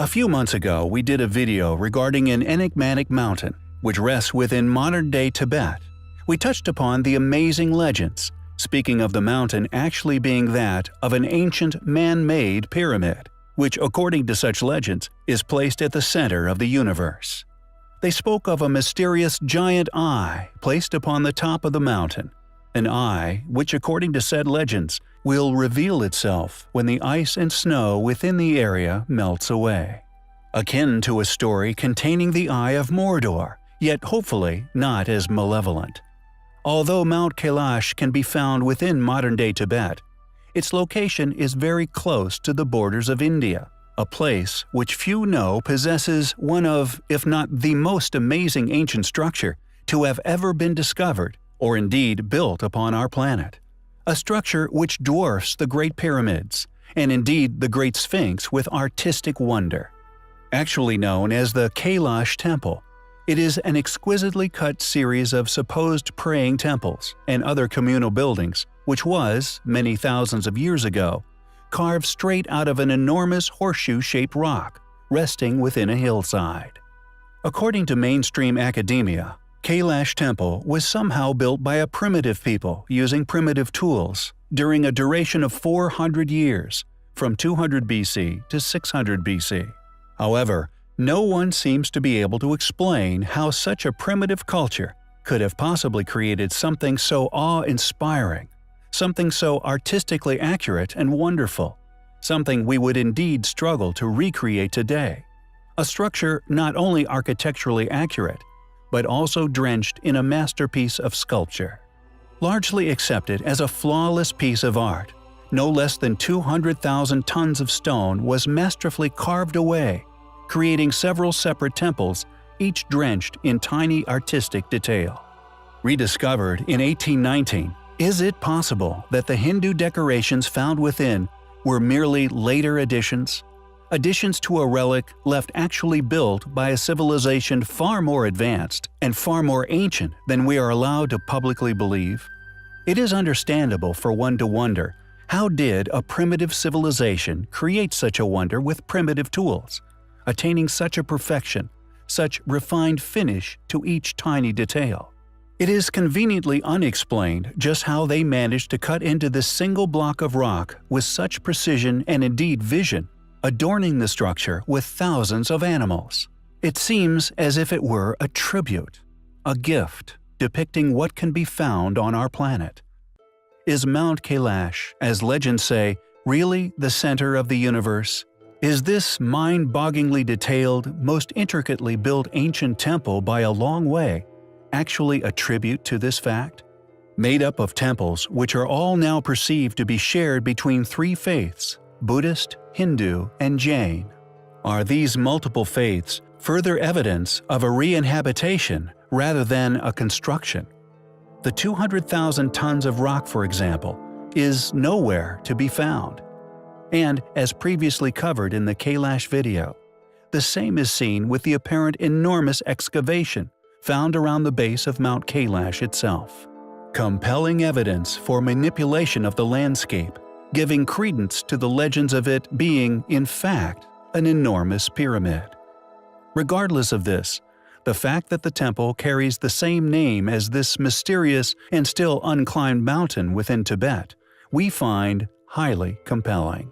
A few months ago, we did a video regarding an enigmatic mountain, which rests within modern-day Tibet. We touched upon the amazing legends, speaking of the mountain actually being that of an ancient man-made pyramid, which, according to such legends, is placed at the center of the universe. They spoke of a mysterious giant eye placed upon the top of the mountain, an eye which, according to said legends, will reveal itself when the ice and snow within the area melts away. Akin to a story containing the Eye of Mordor, yet hopefully not as malevolent. Although Mount Kailash can be found within modern-day Tibet, its location is very close to the borders of India, a place which few know possesses one of, if not the most amazing ancient structure to have ever been discovered or indeed built upon our planet. A structure which dwarfs the Great Pyramids, and indeed the Great Sphinx with artistic wonder. Actually known as the Kailash Temple, it is an exquisitely cut series of supposed praying temples and other communal buildings which was, many thousands of years ago, carved straight out of an enormous horseshoe-shaped rock resting within a hillside. According to mainstream academia, Kailash Temple was somehow built by a primitive people using primitive tools during a duration of 400 years, from 200 BC to 600 BC. However, no one seems to be able to explain how such a primitive culture could have possibly created something so awe-inspiring, something so artistically accurate and wonderful, something we would indeed struggle to recreate today. A structure not only architecturally accurate, but also drenched in a masterpiece of sculpture. Largely accepted as a flawless piece of art, no less than 200,000 tons of stone was masterfully carved away, creating several separate temples, each drenched in tiny artistic detail. Rediscovered in 1819, is it possible that the Hindu decorations found within were merely later additions? Additions to a relic left actually built by a civilization far more advanced and far more ancient than we are allowed to publicly believe? It is understandable for one to wonder, how did a primitive civilization create such a wonder with primitive tools, attaining such a perfection, such refined finish to each tiny detail? It is conveniently unexplained just how they managed to cut into this single block of rock with such precision and indeed vision, adorning the structure with thousands of animals. It seems as if it were a tribute, a gift, depicting what can be found on our planet. Is Mount Kailash, as legends say, really the center of the universe? Is this mind-bogglingly detailed, most intricately built ancient temple by a long way actually a tribute to this fact? Made up of temples which are all now perceived to be shared between three faiths, Buddhist, Hindu, and Jain. Are these multiple faiths further evidence of a re-inhabitation rather than a construction? The 200,000 tons of rock, for example, is nowhere to be found. And, as previously covered in the Kailash video, the same is seen with the apparent enormous excavation found around the base of Mount Kailash itself. Compelling evidence for manipulation of the landscape, giving credence to the legends of it being, in fact, an enormous pyramid. Regardless of this, the fact that the temple carries the same name as this mysterious and still unclimbed mountain within Tibet, we find highly compelling.